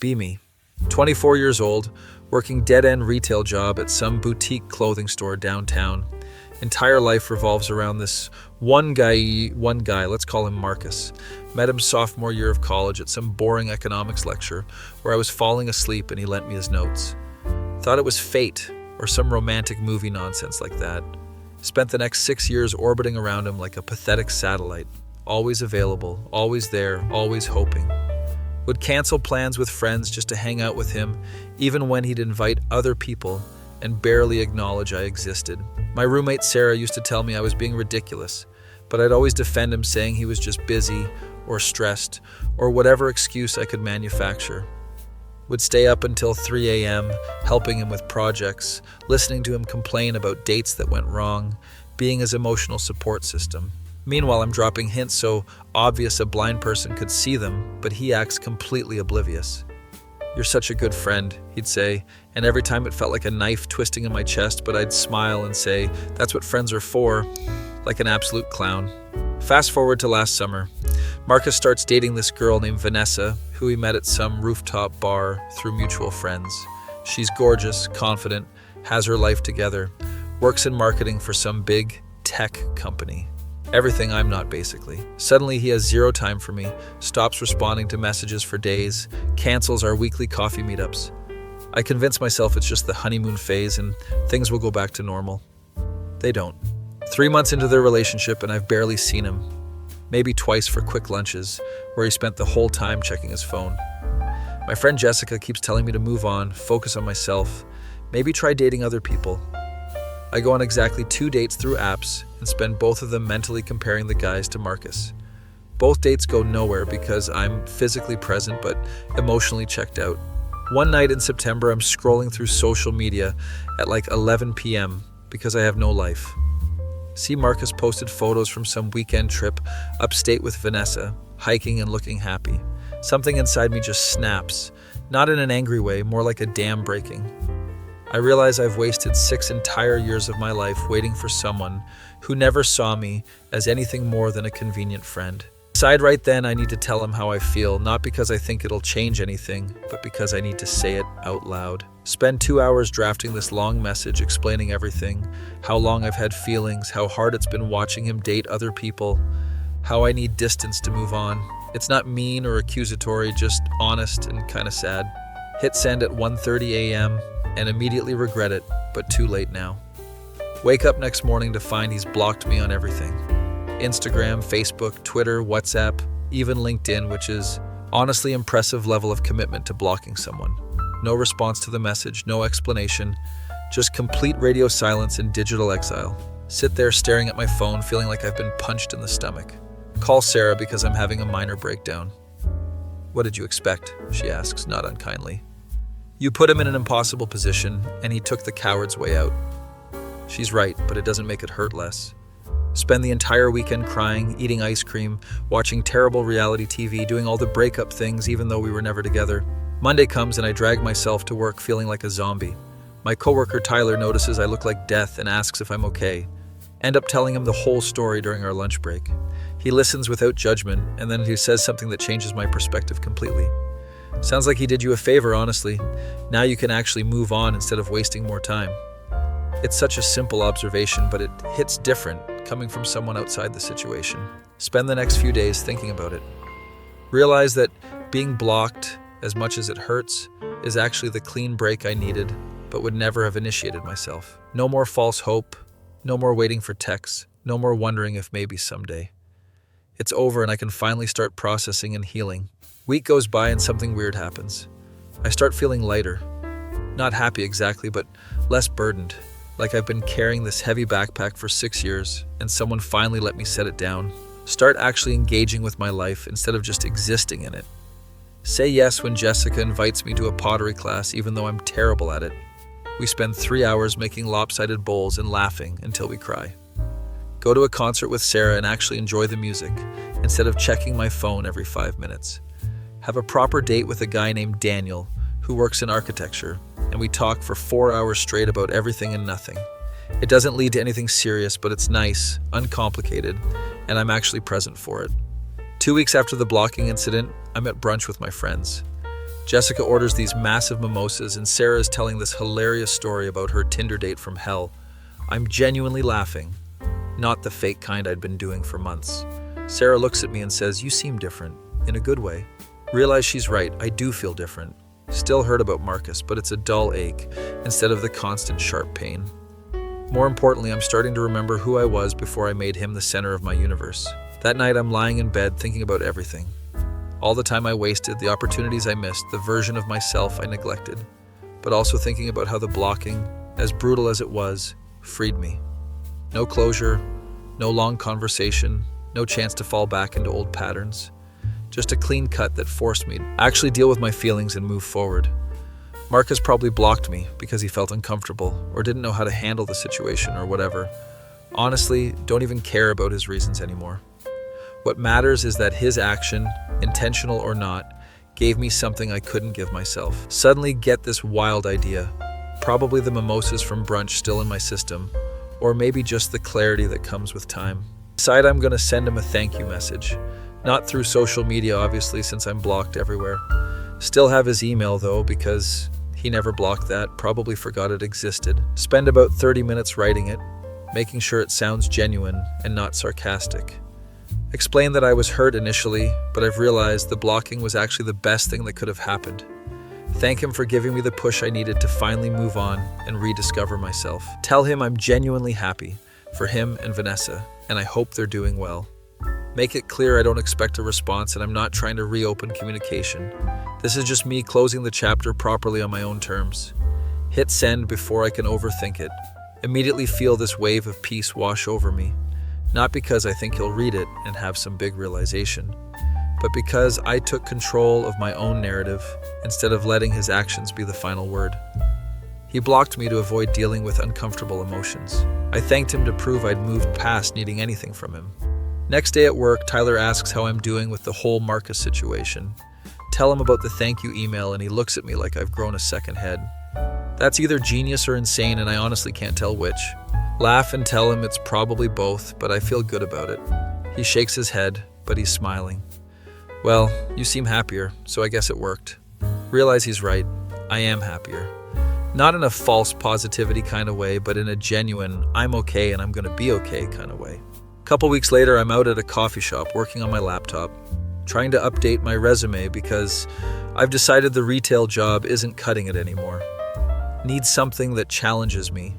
be me. 24 years old, working dead-end retail job at some boutique clothing store downtown. Entire life revolves around this one guy, let's call him Marcus. Met him sophomore year of college at some boring economics lecture where I was falling asleep and he lent me his notes. Thought it was fate or some romantic movie nonsense like that. Spent the next 6 years orbiting around him like a pathetic satellite. Always available, always there, always hoping. Would cancel plans with friends just to hang out with him, even when he'd invite other people and barely acknowledge I existed. My roommate Sarah used to tell me I was being ridiculous, but I'd always defend him saying he was just busy or stressed or whatever excuse I could manufacture. Would stay up until 3 a.m. helping him with projects, listening to him complain about dates that went wrong, being his emotional support system. Meanwhile, I'm dropping hints so obvious a blind person could see them, but he acts completely oblivious. "You're such a good friend," he'd say, and every time it felt like a knife twisting in my chest, but I'd smile and say, "That's what friends are for," like an absolute clown. Fast forward to last summer. Marcus starts dating this girl named Vanessa, who he met at some rooftop bar through mutual friends. She's gorgeous, confident, has her life together, works in marketing for some big tech company. Everything I'm not, basically. Suddenly he has zero time for me, stops responding to messages for days, cancels our weekly coffee meetups. I convince myself it's just the honeymoon phase and things will go back to normal. They don't. 3 months into their relationship and I've barely seen him. Maybe twice for quick lunches, where he spent the whole time checking his phone. My friend Jessica keeps telling me to move on, focus on myself, maybe try dating other people. I go on exactly 2 dates through apps and spend both of them mentally comparing the guys to Marcus. Both dates go nowhere because I'm physically present but emotionally checked out. One night in September, I'm scrolling through social media at like 11 p.m. because I have no life. See Marcus posted photos from some weekend trip upstate with Vanessa, hiking and looking happy. Something inside me just snaps, not in an angry way, more like a dam breaking. I realize I've wasted 6 entire years of my life waiting for someone who never saw me as anything more than a convenient friend. Decide right then I need to tell him how I feel, not because I think it'll change anything, but because I need to say it out loud. Spend 2 hours drafting this long message explaining everything, how long I've had feelings, how hard it's been watching him date other people, how I need distance to move on. It's not mean or accusatory, just honest and kind of sad. Hit send at 1:30 a.m. and immediately regret it, but too late now. Wake up next morning to find he's blocked me on everything. Instagram, Facebook, Twitter, WhatsApp, even LinkedIn, which is honestly impressive level of commitment to blocking someone. No response to the message, no explanation, just complete radio silence and digital exile. Sit there staring at my phone, feeling like I've been punched in the stomach. Call Sarah because I'm having a minor breakdown. "What did you expect?" she asks, not unkindly. "You put him in an impossible position, and he took the coward's way out." She's right, but it doesn't make it hurt less. Spend the entire weekend crying, eating ice cream, watching terrible reality TV, doing all the breakup things even though we were never together. Monday comes and I drag myself to work feeling like a zombie. My coworker Tyler notices I look like death and asks if I'm okay. End up telling him the whole story during our lunch break. He listens without judgment, and then he says something that changes my perspective completely. "Sounds like he did you a favor, honestly. Now you can actually move on instead of wasting more time." It's such a simple observation, but it hits different coming from someone outside the situation. Spend the next few days thinking about it. Realize that being blocked, as much as it hurts, is actually the clean break I needed, but would never have initiated myself. No more false hope, no more waiting for texts, no more wondering if maybe someday. It's over and I can finally start processing and healing. Week goes by and something weird happens. I start feeling lighter. Not happy exactly, but less burdened. Like I've been carrying this heavy backpack for 6 years and someone finally let me set it down. Start actually engaging with my life instead of just existing in it. Say yes when Jessica invites me to a pottery class even though I'm terrible at it. We spend 3 hours making lopsided bowls and laughing until we cry. Go to a concert with Sarah and actually enjoy the music instead of checking my phone every 5 minutes. Have a proper date with a guy named Daniel who works in architecture, and we talk for 4 hours straight about everything and nothing. It doesn't lead to anything serious, but it's nice, uncomplicated, and I'm actually present for it. 2 weeks after the blocking incident, I'm at brunch with my friends. Jessica orders these massive mimosas, and Sarah is telling this hilarious story about her Tinder date from hell. I'm genuinely laughing, not the fake kind I'd been doing for months. Sarah looks at me and says, "You seem different," in a good way. Realize she's right, I do feel different. Still hurt about Marcus, but it's a dull ache instead of the constant sharp pain. More importantly, I'm starting to remember who I was before I made him the center of my universe. That night, I'm lying in bed thinking about everything. All the time I wasted, the opportunities I missed, the version of myself I neglected. But also thinking about how the blocking, as brutal as it was, freed me. No closure, no long conversation, no chance to fall back into old patterns. Just a clean cut that forced me to actually deal with my feelings and move forward. Marcus probably blocked me because he felt uncomfortable or didn't know how to handle the situation or whatever. Honestly, don't even care about his reasons anymore. What matters is that his action, intentional or not, gave me something I couldn't give myself. Suddenly get this wild idea. Probably the mimosas from brunch still in my system, or maybe just the clarity that comes with time. Decide I'm gonna send him a thank you message. Not through social media, obviously, since I'm blocked everywhere. Still have his email though, because he never blocked that, probably forgot it existed. Spend about 30 minutes writing it, making sure it sounds genuine and not sarcastic. Explain that I was hurt initially, but I've realized the blocking was actually the best thing that could have happened. Thank him for giving me the push I needed to finally move on and rediscover myself. Tell him I'm genuinely happy for him and Vanessa, and I hope they're doing well. Make it clear I don't expect a response and I'm not trying to reopen communication. This is just me closing the chapter properly on my own terms. Hit send before I can overthink it. Immediately feel this wave of peace wash over me. Not because I think he'll read it and have some big realization, but because I took control of my own narrative instead of letting his actions be the final word. He blocked me to avoid dealing with uncomfortable emotions. I thanked him to prove I'd moved past needing anything from him. Next day at work, Tyler asks how I'm doing with the whole Marcus situation. Tell him about the thank you email and he looks at me like I've grown a second head. That's either genius or insane and I honestly can't tell which. Laugh and tell him it's probably both, but I feel good about it. He shakes his head, but he's smiling. Well, you seem happier, so I guess it worked. Realize he's right. I am happier. Not in a false positivity kind of way, but in a genuine, I'm okay and I'm gonna be okay kind of way. A couple weeks later, I'm out at a coffee shop working on my laptop, trying to update my resume because I've decided the retail job isn't cutting it anymore. Need something that challenges me,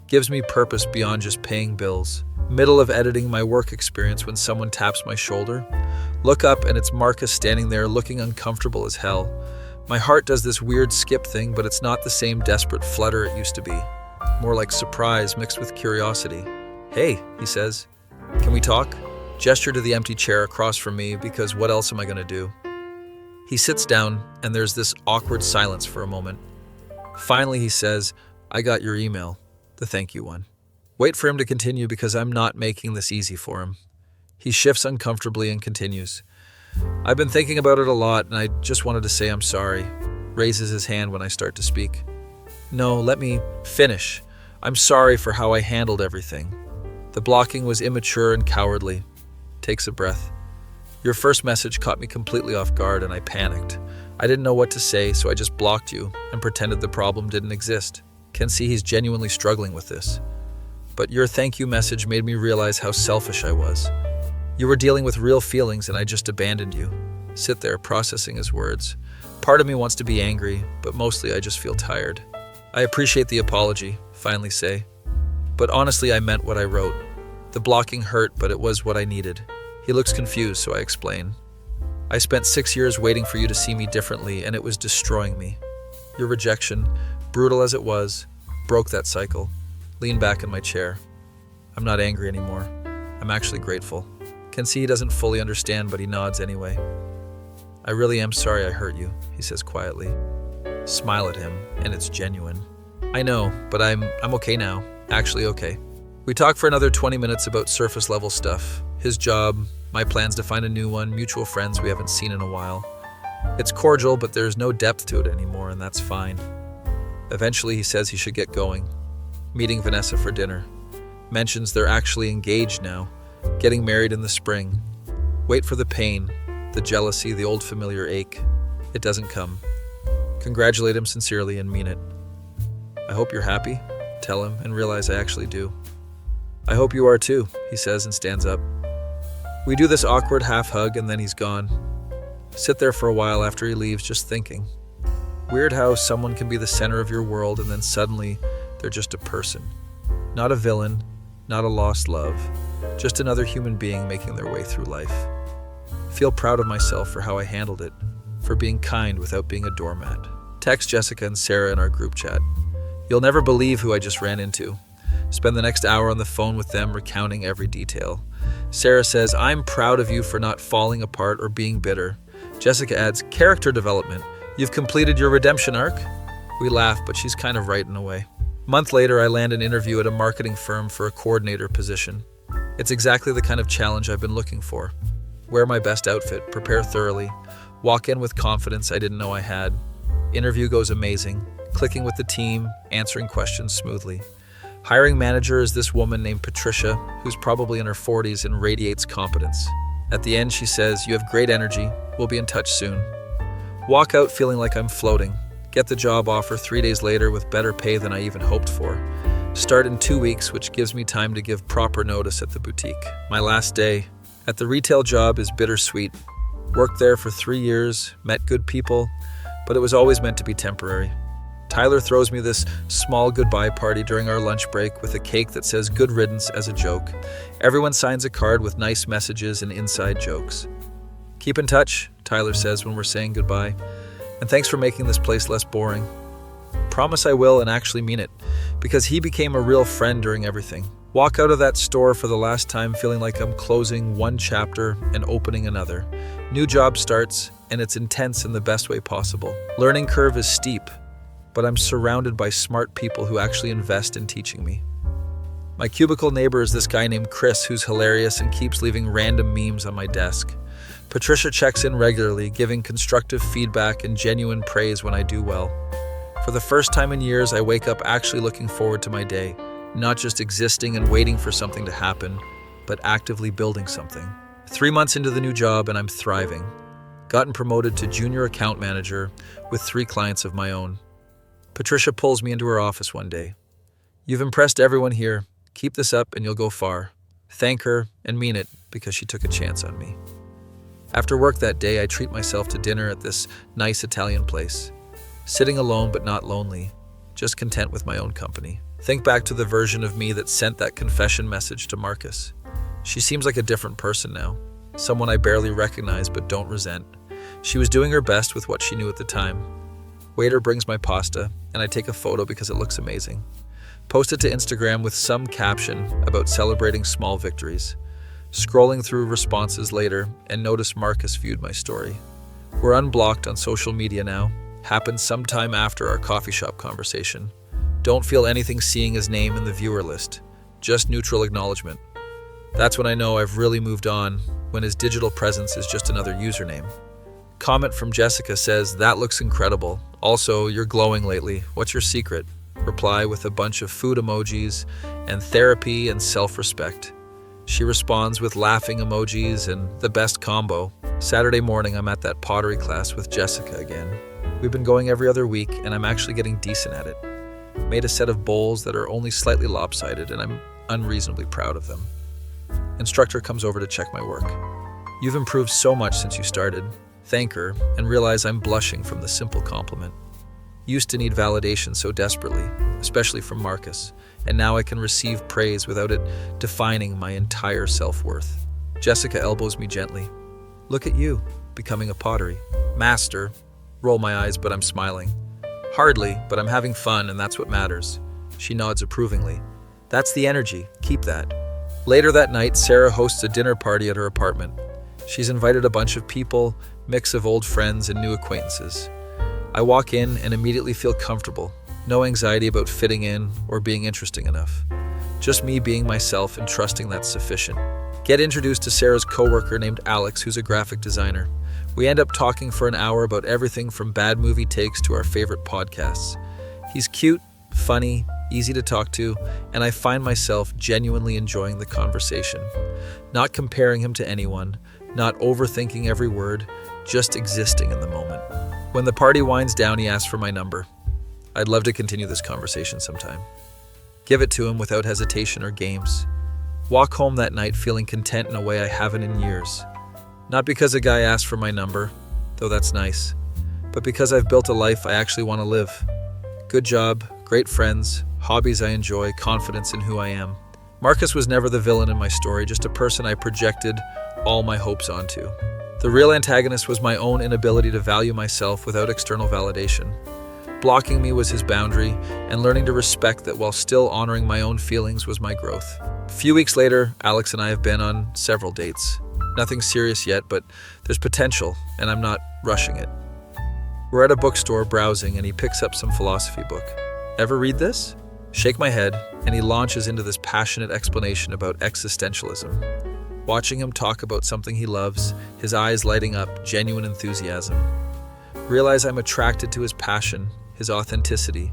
gives me purpose beyond just paying bills. Middle of editing my work experience when someone taps my shoulder. Look up and it's Marcus standing there looking uncomfortable as hell. My heart does this weird skip thing, but it's not the same desperate flutter it used to be. More like surprise mixed with curiosity. "Hey," he says. "Can we talk?" Gesture to the empty chair across from me because what else am I gonna do? He sits down and there's this awkward silence for a moment. Finally he says, "I got your email. The thank you one." Wait for him to continue because I'm not making this easy for him. He shifts uncomfortably and continues. "I've been thinking about it a lot and I just wanted to say I'm sorry." Raises his hand when I start to speak. "No, let me finish. I'm sorry for how I handled everything. The blocking was immature and cowardly." Takes a breath. "Your first message caught me completely off guard and I panicked. I didn't know what to say, so I just blocked you and pretended the problem didn't exist." Can see he's genuinely struggling with this. "But your thank you message made me realize how selfish I was. You were dealing with real feelings and I just abandoned you." Sit there processing his words. Part of me wants to be angry, but mostly I just feel tired. "I appreciate the apology," finally say. "But honestly, I meant what I wrote. The blocking hurt, but it was what I needed." He looks confused, so I explain. "I spent 6 years waiting for you to see me differently, and it was destroying me. Your rejection, brutal as it was, broke that cycle." Lean back in my chair. I'm not angry anymore. I'm actually grateful. Can see he doesn't fully understand, but he nods anyway. "I really am sorry I hurt you," he says quietly. Smile at him, and it's genuine. "I know, but I'm okay now. Actually okay." We talk for another 20 minutes about surface level stuff. His job, my plans to find a new one, mutual friends we haven't seen in a while. It's cordial, but there's no depth to it anymore, and that's fine. Eventually he says he should get going. Meeting Vanessa for dinner. Mentions they're actually engaged now, getting married in the spring. Wait for the pain, the jealousy, the old familiar ache. It doesn't come. congratulate him sincerely, and mean it. I hope you're happy, tell him, and realize I actually do. I hope you are too, he says and stands up. We do this awkward half hug and then he's gone. Sit there for a while after he leaves, just thinking. Weird how someone can be the center of your world and then suddenly they're just a person. Not a villain, not a lost love, just another human being making their way through life. Feel proud of myself for how I handled it, for being kind without being a doormat. Text Jessica and Sarah in our group chat. You'll never believe who I just ran into. Spend the next hour on the phone with them recounting every detail. Sarah says, I'm proud of you for not falling apart or being bitter. Jessica adds, character development. You've completed your redemption arc? We laugh, but she's kind of right in a way. A month later, I land an interview at a marketing firm for a coordinator position. It's exactly the kind of challenge I've been looking for. Wear my best outfit, prepare thoroughly, walk in with confidence I didn't know I had. Interview goes amazing, clicking with the team, answering questions smoothly. Hiring manager is this woman named Patricia, who's probably in her 40s and radiates competence. At the end, she says, you have great energy, we'll be in touch soon. Walk out feeling like I'm floating. Get the job offer 3 days later with better pay than I even hoped for. Start in 2 weeks, which gives me time to give proper notice at the boutique. My last day at the retail job is bittersweet. Worked there for 3 years, met good people, but it was always meant to be temporary. Tyler throws me this small goodbye party during our lunch break with a cake that says good riddance as a joke. Everyone signs a card with nice messages and inside jokes. Keep in touch, Tyler says when we're saying goodbye. And thanks for making this place less boring. Promise I will and actually mean it, because he became a real friend during everything. Walk out of that store for the last time feeling like I'm closing one chapter and opening another. New job starts, and it's intense in the best way possible. Learning curve is steep, but I'm surrounded by smart people who actually invest in teaching me. My cubicle neighbor is this guy named Chris who's hilarious and keeps leaving random memes on my desk. Patricia checks in regularly, giving constructive feedback and genuine praise when I do well. For the first time in years, I wake up actually looking forward to my day, not just existing and waiting for something to happen, but actively building something. 3 months into the new job and I'm thriving. Gotten promoted to junior account manager with 3 clients of my own. Patricia pulls me into her office one day. You've impressed everyone here. Keep this up and you'll go far. Thank her and mean it because she took a chance on me. After work that day, I treat myself to dinner at this nice Italian place. Sitting alone but not lonely, just content with my own company. Think back to the version of me that sent that confession message to Marcus. She seems like a different person now, someone I barely recognize but don't resent. She was doing her best with what she knew at the time. Waiter brings my pasta, and I take a photo because it looks amazing. Post it to Instagram with some caption about celebrating small victories. Scrolling through responses later and notice Marcus viewed my story. We're unblocked on social media now. Happened sometime after our coffee shop conversation. Don't feel anything seeing his name in the viewer list. Just neutral acknowledgement. That's when I know I've really moved on, when his digital presence is just another username. Comment from Jessica says, that looks incredible. Also, you're glowing lately. What's your secret? Reply with a bunch of food emojis and therapy and self-respect. She responds with laughing emojis and the best combo. Saturday morning, I'm at that pottery class with Jessica again. We've been going every other week, and I'm actually getting decent at it. Made a set of bowls that are only slightly lopsided, and I'm unreasonably proud of them. Instructor comes over to check my work. You've improved so much since you started. Thank her, and realize I'm blushing from the simple compliment. Used to need validation so desperately, especially from Marcus, and now I can receive praise without it defining my entire self-worth. Jessica elbows me gently. Look at you, becoming a pottery master. Roll my eyes, but I'm smiling. Hardly, but I'm having fun, and that's what matters. She nods approvingly. That's the energy. Keep that. Later that night, Sarah hosts a dinner party at her apartment. She's invited a bunch of people, mix of old friends and new acquaintances. I walk in and immediately feel comfortable. No anxiety about fitting in or being interesting enough. Just me being myself and trusting that's sufficient. Get introduced to Sarah's coworker named Alex, who's a graphic designer. We end up talking for an hour about everything from bad movie takes to our favorite podcasts. He's cute, funny, easy to talk to, and I find myself genuinely enjoying the conversation. Not comparing him to anyone, not overthinking every word, just existing in the moment. When the party winds down, he asks for my number. I'd love to continue this conversation sometime. Give it to him without hesitation or games. Walk home that night feeling content in a way I haven't in years. Not because a guy asked for my number, though that's nice, but because I've built a life I actually want to live. Good job, great friends, hobbies I enjoy, confidence in who I am. Marcus was never the villain in my story, just a person I projected all my hopes onto. The real antagonist was my own inability to value myself without external validation. Blocking me was his boundary, and learning to respect that while still honoring my own feelings was my growth. A few weeks later, Alex and I have been on several dates. Nothing serious yet, but there's potential, and I'm not rushing it. We're at a bookstore browsing, and he picks up some philosophy book. Ever read this? Shake my head, and he launches into this passionate explanation about existentialism. Watching him talk about something he loves, his eyes lighting up, genuine enthusiasm. Realize I'm attracted to his passion, his authenticity,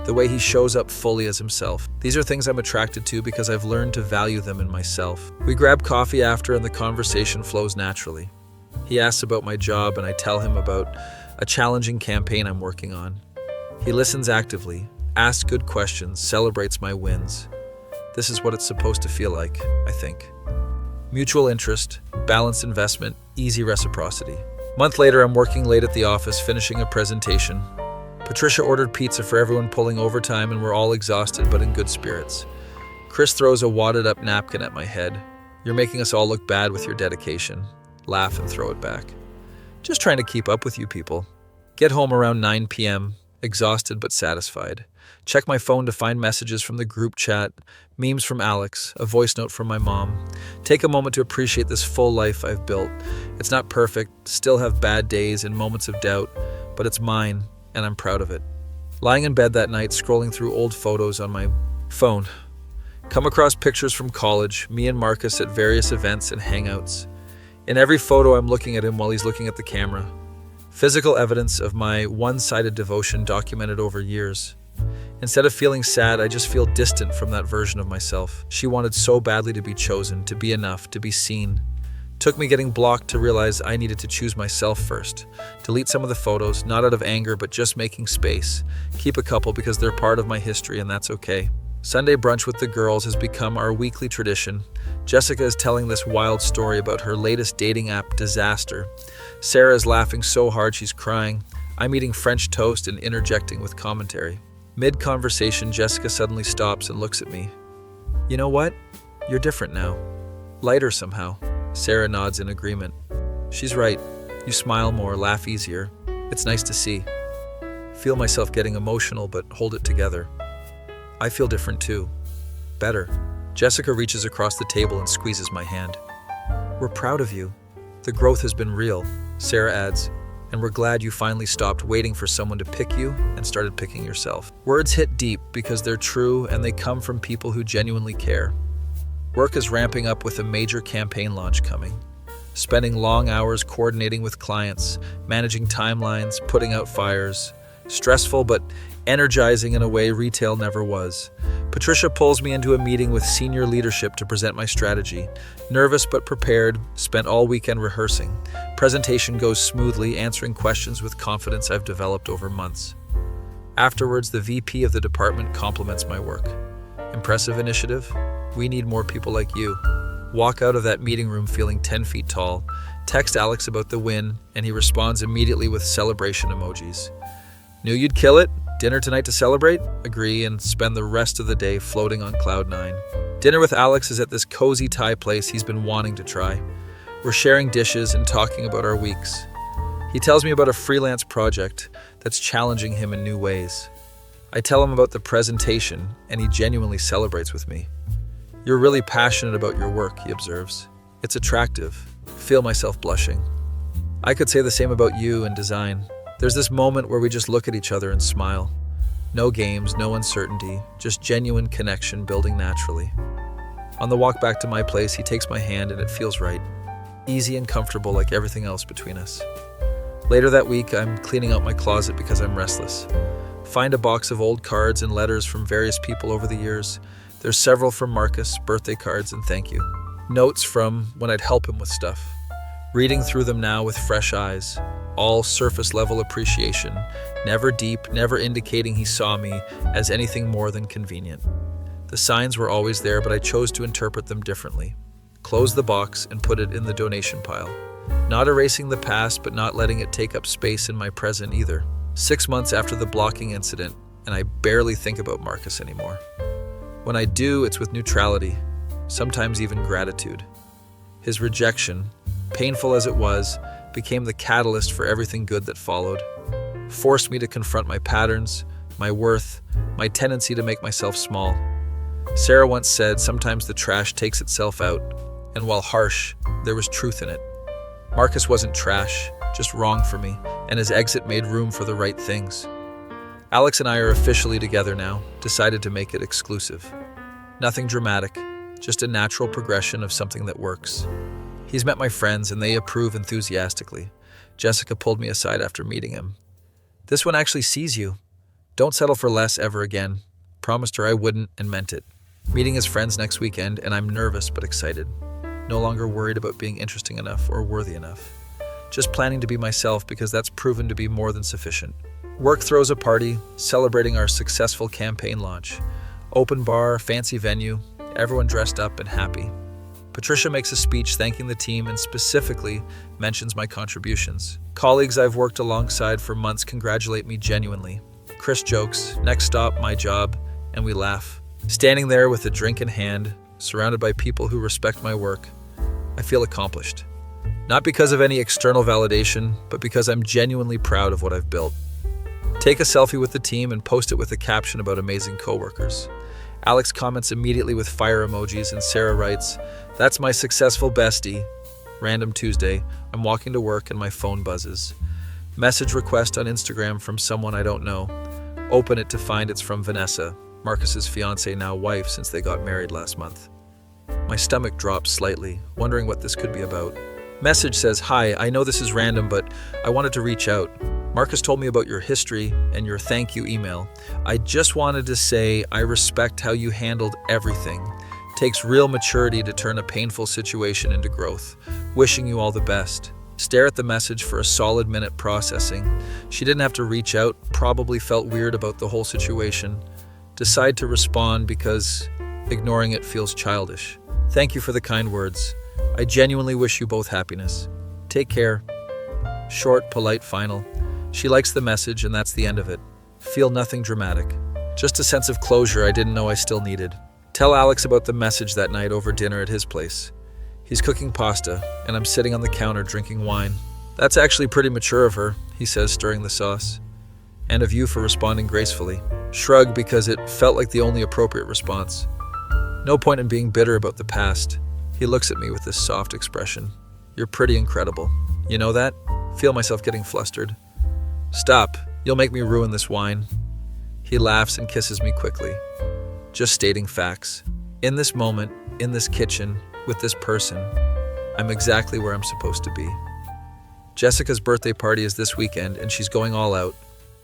the way he shows up fully as himself. These are things I'm attracted to because I've learned to value them in myself. We grab coffee after, and the conversation flows naturally. He asks about my job, and I tell him about a challenging campaign I'm working on. He listens actively, asks good questions, celebrates my wins. This is what it's supposed to feel like, I think. Mutual interest, balanced investment, easy reciprocity. A month later, I'm working late at the office, finishing a presentation. Patricia ordered pizza for everyone, pulling overtime, and we're all exhausted but in good spirits. Chris throws a wadded-up napkin at my head. You're making us all look bad with your dedication. Laugh and throw it back. Just trying to keep up with you people. Get home around 9 p.m., exhausted but satisfied. Check my phone to find messages from the group chat, memes from Alex, a voice note from my mom. Take a moment to appreciate this full life I've built. It's not perfect, still have bad days and moments of doubt, but it's mine, and I'm proud of it. Lying in bed that night, scrolling through old photos on my phone. Come across pictures from college, me and Marcus at various events and hangouts. In every photo, I'm looking at him while he's looking at the camera. Physical evidence of my one-sided devotion documented over years. Instead of feeling sad, I just feel distant from that version of myself. She wanted so badly to be chosen, to be enough, to be seen. Took me getting blocked to realize I needed to choose myself first. Delete some of the photos, not out of anger, but just making space. Keep a couple because they're part of my history, and that's okay. Sunday brunch with the girls has become our weekly tradition. Jessica is telling this wild story about her latest dating app disaster. Sarah is laughing so hard she's crying. I'm eating French toast and interjecting with commentary. Mid-conversation, Jessica suddenly stops and looks at me. You know what? You're different now. Lighter somehow. Sarah nods in agreement. She's right. You smile more, laugh easier. It's nice to see. Feel myself getting emotional, but hold it together. I feel different too. Better. Jessica reaches across the table and squeezes my hand. We're proud of you. The growth has been real, Sarah adds, and we're glad you finally stopped waiting for someone to pick you and started picking yourself. Words hit deep because they're true and they come from people who genuinely care. Work is ramping up with a major campaign launch coming. Spending long hours coordinating with clients, managing timelines, putting out fires. Stressful but energizing in a way retail never was. Patricia pulls me into a meeting with senior leadership to present my strategy. Nervous but prepared, spent all weekend rehearsing. Presentation goes smoothly, answering questions with confidence I've developed over months. Afterwards, the VP of the department compliments my work. Impressive initiative. We need more people like you. Walk out of that meeting room feeling 10 feet tall. Text Alex about the win, and he responds immediately with celebration emojis. Knew you'd kill it? Dinner tonight to celebrate? Agree, and spend the rest of the day floating on cloud nine. Dinner with Alex is at this cozy Thai place he's been wanting to try. We're sharing dishes and talking about our weeks. He tells me about a freelance project that's challenging him in new ways. I tell him about the presentation, and he genuinely celebrates with me. You're really passionate about your work, he observes. It's attractive. Feel myself blushing. I could say the same about you and design. There's this moment where we just look at each other and smile. No games, no uncertainty, just genuine connection building naturally. On the walk back to my place, he takes my hand and it feels right. Easy and comfortable like everything else between us. Later that week, I'm cleaning out my closet because I'm restless. Find a box of old cards and letters from various people over the years. There's several from Marcus, birthday cards and thank you. Notes from when I'd help him with stuff. reading through them now with fresh eyes, all surface-level appreciation, never deep, never indicating he saw me as anything more than convenient. The signs were always there, but I chose to interpret them differently. Close the box and put it in the donation pile. Not erasing the past, but not letting it take up space in my present either. 6 months after the blocking incident, and I barely think about Marcus anymore. When I do, it's with neutrality, sometimes even gratitude. His rejection, painful as it was, became the catalyst for everything good that followed. Forced me to confront my patterns, my worth, my tendency to make myself small. Sarah once said, sometimes the trash takes itself out, and while harsh, there was truth in it. Marcus wasn't trash, just wrong for me, and his exit made room for the right things. Alex and I are officially together now, decided to make it exclusive. Nothing dramatic, just a natural progression of something that works. He's met my friends and they approve enthusiastically. Jessica pulled me aside after meeting him. This one actually sees you. Don't settle for less ever again. Promised her I wouldn't and meant it. Meeting his friends next weekend and I'm nervous but excited. No longer worried about being interesting enough or worthy enough. Just planning to be myself because that's proven to be more than sufficient. Work throws a party, celebrating our successful campaign launch. Open bar, fancy venue, everyone dressed up and happy. Patricia makes a speech thanking the team and specifically mentions my contributions. Colleagues I've worked alongside for months congratulate me genuinely. Chris jokes, next stop, my job, and we laugh. Standing there with a drink in hand, surrounded by people who respect my work, I feel accomplished. Not because of any external validation, but because I'm genuinely proud of what I've built. Take a selfie with the team and post it with a caption about amazing coworkers. Alex comments immediately with fire emojis and Sarah writes, "That's my successful bestie." Random Tuesday, I'm walking to work and my phone buzzes. Message request on Instagram from someone I don't know. Open it to find it's from Vanessa, Marcus's fiancée, now wife, since they got married last month. My stomach drops slightly, wondering what this could be about. Message says, "Hi, I know this is random, but I wanted to reach out. Marcus told me about your history and your thank you email. I just wanted to say I respect how you handled everything. Takes real maturity to turn a painful situation into growth. Wishing you all the best." Stare at the message for a solid minute processing. She didn't have to reach out, probably felt weird about the whole situation. Decide to respond because ignoring it feels childish. "Thank you for the kind words. I genuinely wish you both happiness. Take care." Short, polite final. She likes the message and that's the end of it. Feel nothing dramatic. Just a sense of closure I didn't know I still needed. Tell Alex about the message that night over dinner at his place. He's cooking pasta, and I'm sitting on the counter drinking wine. "That's actually pretty mature of her," he says, stirring the sauce. "And of you for responding gracefully." Shrug because it felt like the only appropriate response. No point in being bitter about the past. He looks at me with this soft expression. "You're pretty incredible. You know that?" Feel myself getting flustered. "Stop. You'll make me ruin this wine." He laughs and kisses me quickly. Just stating facts. In this moment, in this kitchen, with this person, I'm exactly where I'm supposed to be. Jessica's birthday party is this weekend and she's going all out.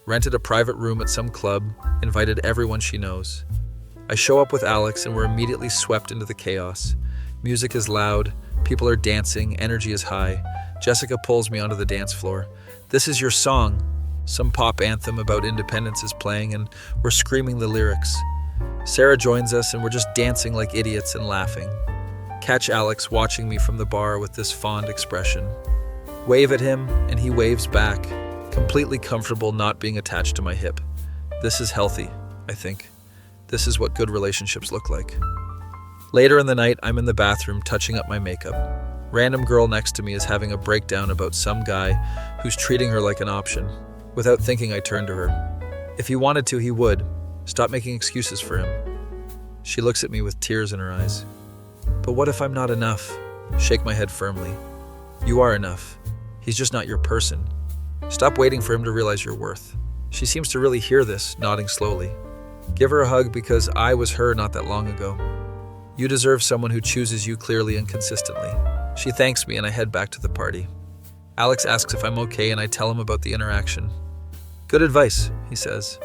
Rented a private room at some club, invited everyone she knows. I show up with Alex and we're immediately swept into the chaos. Music is loud, people are dancing, energy is high. Jessica pulls me onto the dance floor. "This is your song." Some pop anthem about independence is playing and we're screaming the lyrics. Sarah joins us and we're just dancing like idiots and laughing. Catch Alex watching me from the bar with this fond expression. Wave at him and he waves back, completely comfortable not being attached to my hip. This is healthy, I think. This is what good relationships look like. Later in the night, I'm in the bathroom touching up my makeup. Random girl next to me is having a breakdown about some guy who's treating her like an option. Without thinking, I turn to her. If he wanted to, he would. Stop making excuses for him. She looks at me with tears in her eyes. "But what if I'm not enough?" Shake my head firmly. "You are enough. He's just not your person. Stop waiting for him to realize your worth." She seems to really hear this, nodding slowly. Give her a hug because I was her not that long ago. You deserve someone who chooses you clearly and consistently. She thanks me and I head back to the party. Alex asks if I'm okay and I tell him about the interaction. "Good advice," he says.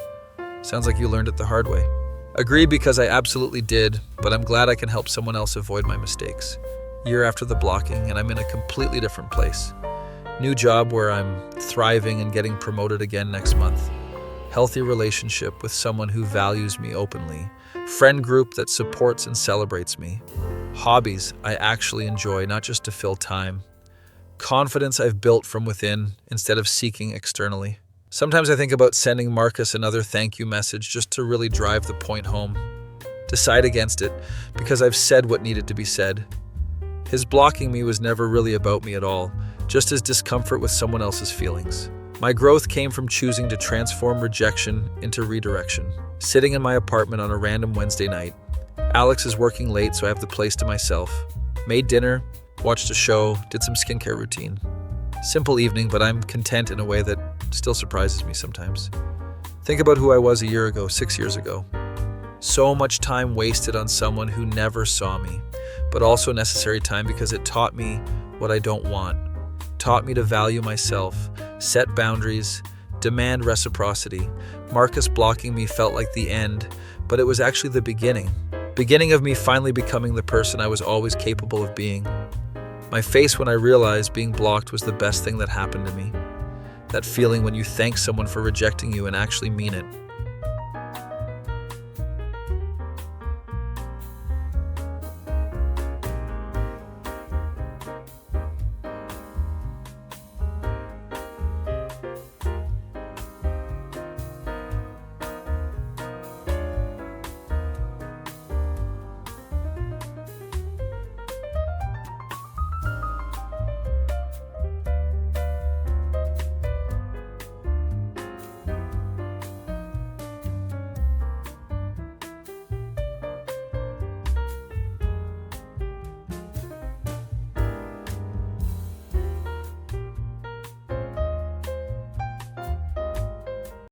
"Sounds like you learned it the hard way." Agree because I absolutely did, but I'm glad I can help someone else avoid my mistakes. year after the blocking, and I'm in a completely different place. New job where I'm thriving and getting promoted again next month. Healthy relationship with someone who values me openly. Friend group that supports and celebrates me. Hobbies I actually enjoy, not just to fill time. Confidence I've built from within instead of seeking externally. Sometimes I think about sending Marcus another thank you message just to really drive the point home. Decide against it because I've said what needed to be said. His blocking me was never really about me at all, just his discomfort with someone else's feelings. My growth came from choosing to transform rejection into redirection. Sitting in my apartment on a random Wednesday night. Alex is working late, so I have the place to myself. Made dinner, watched a show, did some skincare routine. Simple evening, but I'm content in a way that still surprises me sometimes. Think about who I was a year ago, 6 years ago. So much time wasted on someone who never saw me, but also necessary time because it taught me what I don't want. Taught me to value myself, set boundaries, demand reciprocity. Marcus blocking me felt like the end, but it was actually the beginning. Beginning of me finally becoming the person I was always capable of being. My face when I realized being blocked was the best thing that happened to me. That feeling when you thank someone for rejecting you and actually mean it.